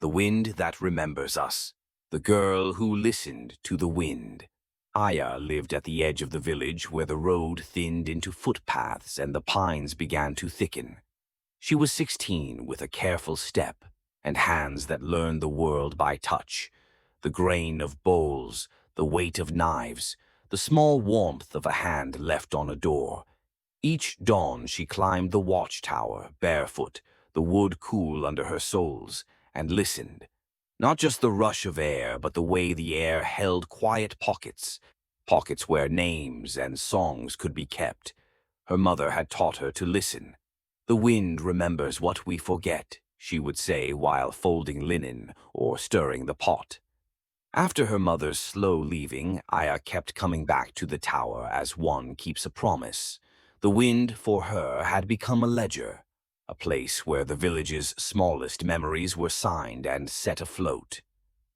The Wind That Remembers Us. The Girl Who Listened to the Wind. Aya lived at the edge of the village where the road thinned into footpaths and the pines began to thicken. She was 16 with a careful step and hands that learned the world by touch. The grain of bowls, the weight of knives, the small warmth of a hand left on a door. Each dawn she climbed the watchtower, barefoot, the wood cool under her soles, and listened. Not just the rush of air, but the way the air held quiet pockets, pockets where names and songs could be kept. Her mother had taught her to listen. "The wind remembers what we forget," she would say while folding linen or stirring the pot. After her mother's slow leaving, Aya kept coming back to the tower as one keeps a promise. The wind, for her, had become a ledger, a place where the village's smallest memories were signed and set afloat.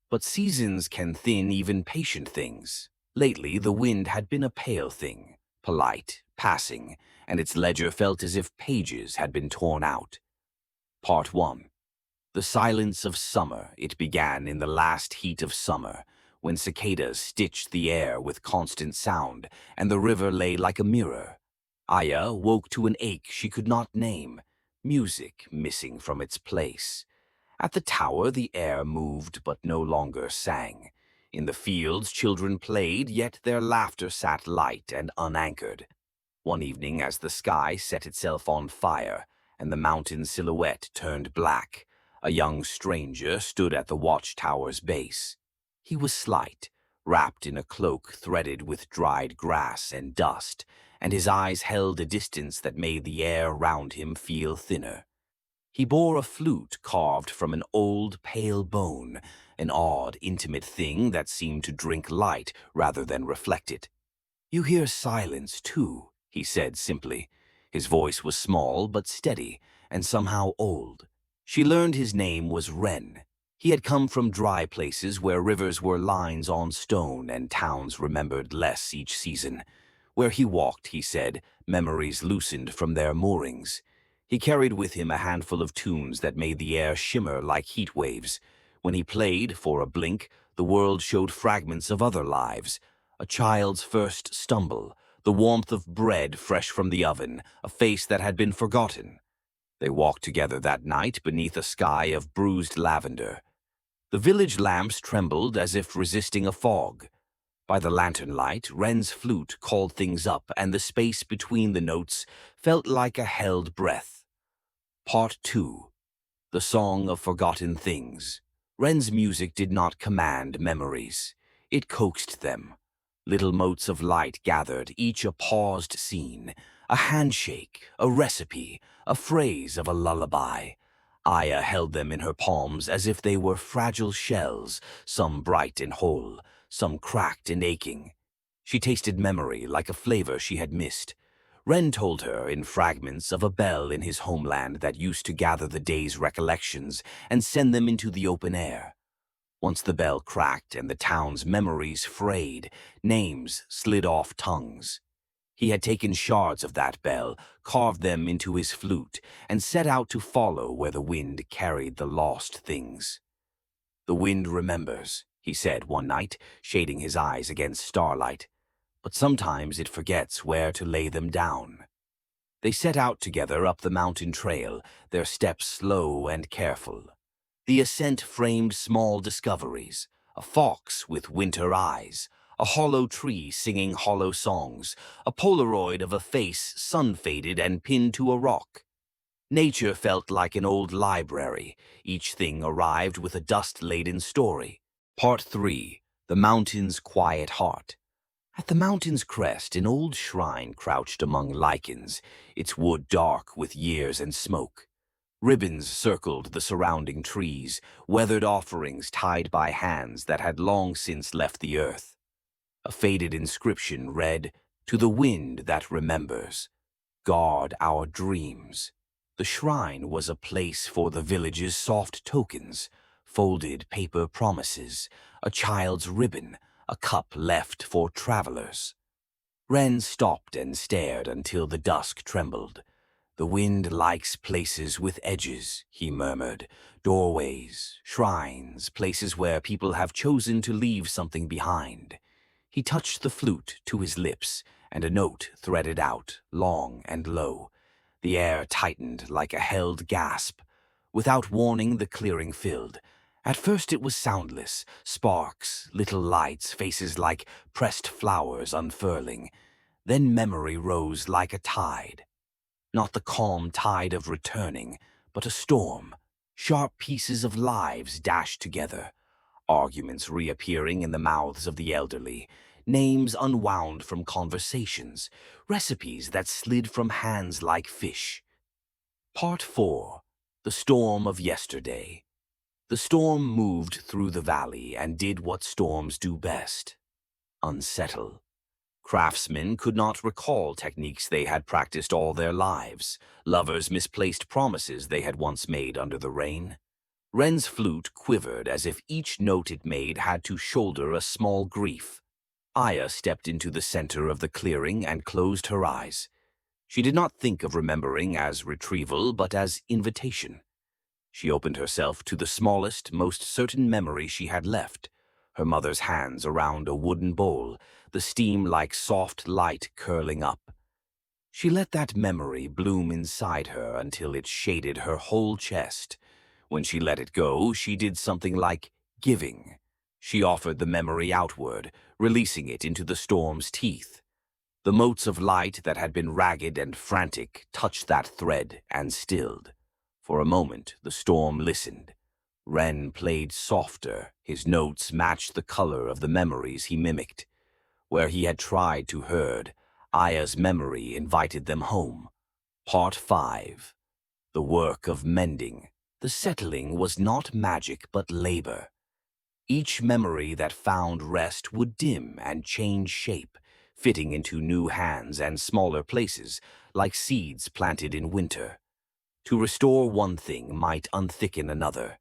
But seasons can thin even patient things. Lately, the wind had been a pale thing, polite, passing, and its ledger felt as if pages had been torn out. Part 1. The silence of summer. It began in the last heat of summer, when cicadas stitched the air with constant sound, and the river lay like a mirror. Aya woke to an ache she could not name, music missing from its place. At the tower the air moved but no longer sang. In the fields children played, yet their laughter sat light and unanchored. One evening, as the sky set itself on fire and the mountain silhouette turned black, a young stranger stood at the watchtower's base. He was slight, wrapped in a cloak threaded with dried grass and dust, and his eyes held a distance that made the air round him feel thinner. He bore a flute carved from an old, pale bone, an odd, intimate thing that seemed to drink light rather than reflect it. "You hear silence, too," he said simply. His voice was small but steady, and somehow old. She learned his name was Wren. He had come from dry places where rivers were lines on stone and towns remembered less each season. Where he walked, he said, memories loosened from their moorings. He carried with him a handful of tunes that made the air shimmer like heat waves. When he played, for a blink, the world showed fragments of other lives. A child's first stumble, the warmth of bread fresh from the oven, a face that had been forgotten. They walked together that night beneath a sky of bruised lavender. The village lamps trembled as if resisting a fog. By the lantern light, Wren's flute called things up, and the space between the notes felt like a held breath. Part 2. The Song of Forgotten Things. Wren's music did not command memories. It coaxed them. Little motes of light gathered, each a paused scene, a handshake, a recipe, a phrase of a lullaby. Aya held them in her palms as if they were fragile shells, some bright and whole, some cracked and aching. She tasted memory like a flavor she had missed. Wren told her in fragments of a bell in his homeland that used to gather the day's recollections and send them into the open air. Once the bell cracked and the town's memories frayed, names slid off tongues. He had taken shards of that bell, carved them into his flute, and set out to follow where the wind carried the lost things. "The wind remembers," he said one night, shading his eyes against starlight. "But sometimes it forgets where to lay them down." They set out together up the mountain trail, their steps slow and careful. The ascent framed small discoveries: a fox with winter eyes, a hollow tree singing hollow songs, a Polaroid of a face sun-faded and pinned to a rock. Nature felt like an old library. Each thing arrived with a dust-laden story. Part 3. The Mountain's Quiet Heart. At the mountain's crest, an old shrine crouched among lichens, its wood dark with years and smoke. Ribbons circled the surrounding trees, weathered offerings tied by hands that had long since left the earth. A faded inscription read, "To the wind that remembers, guard our dreams." The shrine was a place for the village's soft tokens, folded paper promises, a child's ribbon, a cup left for travelers. Wren stopped and stared until the dusk trembled. "The wind likes places with edges," he murmured. "Doorways, shrines, places where people have chosen to leave something behind." He touched the flute to his lips, and a note threaded out, long and low. The air tightened like a held gasp. Without warning, the clearing filled. At first it was soundless, sparks, little lights, faces like pressed flowers unfurling. Then memory rose like a tide. Not the calm tide of returning, but a storm. Sharp pieces of lives dashed together. Arguments reappearing in the mouths of the elderly. Names unwound from conversations. Recipes that slid from hands like fish. Part 4. The Storm of Yesterday. The storm moved through the valley and did what storms do best: unsettle. Craftsmen could not recall techniques they had practiced all their lives. Lovers misplaced promises they had once made under the rain. Wren's flute quivered as if each note it made had to shoulder a small grief. Aya stepped into the center of the clearing and closed her eyes. She did not think of remembering as retrieval, but as invitation. She opened herself to the smallest, most certain memory she had left: her mother's hands around a wooden bowl, the steam like soft light curling up. She let that memory bloom inside her until it shaded her whole chest. When she let it go, she did something like giving. She offered the memory outward, releasing it into the storm's teeth. The motes of light that had been ragged and frantic touched that thread and stilled. For a moment, the storm listened. Wren played softer. His notes matched the color of the memories he mimicked. Where he had tried to herd, Aya's memory invited them home. Part 5. The work of mending. The settling was not magic but labor. Each memory that found rest would dim and change shape, fitting into new hands and smaller places, like seeds planted in winter. To restore one thing might unthicken another.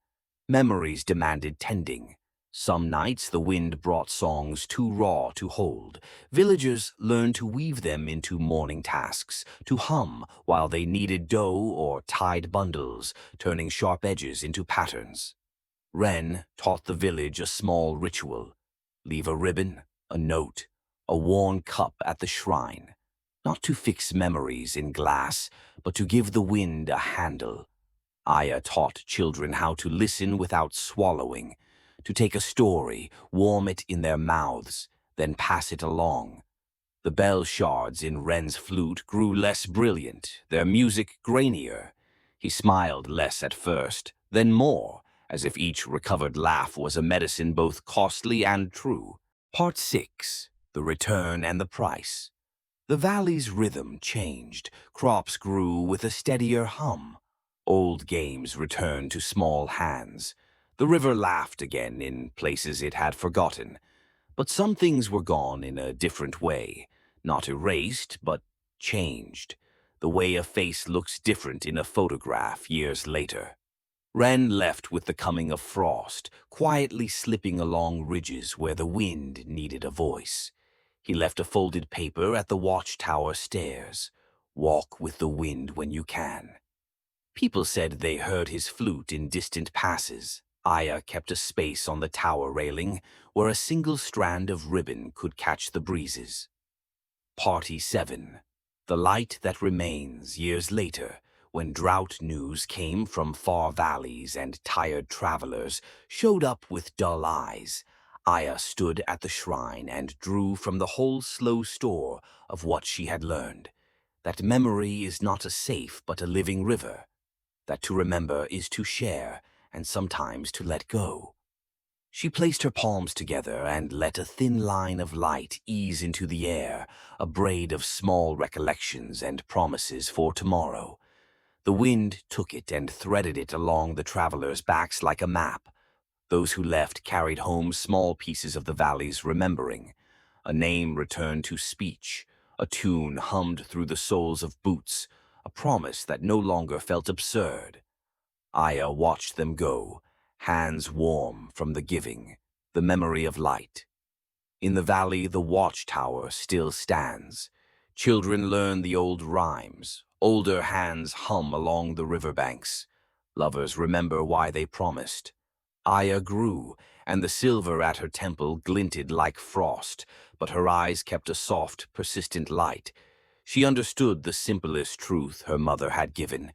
Memories demanded tending. Some nights the wind brought songs too raw to hold. Villagers learned to weave them into morning tasks, to hum while they kneaded dough or tied bundles, turning sharp edges into patterns. Wren taught the village a small ritual: leave a ribbon, a note, a worn cup at the shrine, not to fix memories in glass, but to give the wind a handle. Aya taught children how to listen without swallowing, to take a story, warm it in their mouths, then pass it along. The bell shards in Wren's flute grew less brilliant, their music grainier. He smiled less at first, then more, as if each recovered laugh was a medicine both costly and true. Part 6. The Return and the Price. The valley's rhythm changed. Crops grew with a steadier hum. Old games returned to small hands. The river laughed again in places it had forgotten. But some things were gone in a different way. Not erased, but changed. The way a face looks different in a photograph years later. Wren left with the coming of frost, quietly slipping along ridges where the wind needed a voice. He left a folded paper at the watchtower stairs. Walk with the wind when you can. People said they heard his flute in distant passes. Aya kept a space on the tower railing where a single strand of ribbon could catch the breezes. Party 7. The light that remains years later, when drought news came from far valleys and tired travelers showed up with dull eyes. Aya stood at the shrine and drew from the whole slow store of what she had learned. That memory is not a safe but a living river. That to remember is to share, and sometimes to let go. She placed her palms together and let a thin line of light ease into the air, a braid of small recollections and promises for tomorrow. The wind took it and threaded it along the travelers' backs like a map. Those who left carried home small pieces of the valley's remembering. A name returned to speech, a tune hummed through the soles of boots, a promise that no longer felt absurd. Aya watched them go, hands warm from the giving, the memory of light. In the valley, the watchtower still stands. Children learn the old rhymes. Older hands hum along the riverbanks. Lovers remember why they promised. Aya grew, and the silver at her temple glinted like frost, but her eyes kept a soft, persistent light. She understood the simplest truth her mother had given.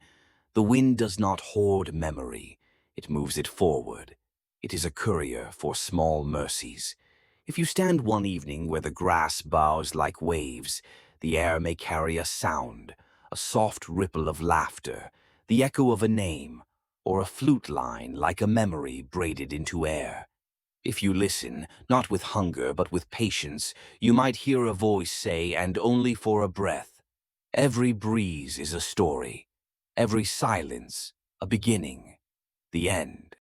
The wind does not hoard memory, it moves it forward. It is a courier for small mercies. If you stand one evening where the grass bows like waves, the air may carry a sound, a soft ripple of laughter, the echo of a name, or a flute line like a memory braided into air. If you listen, not with hunger but with patience, you might hear a voice say, and only for a breath, every breeze is a story, every silence a beginning, the end.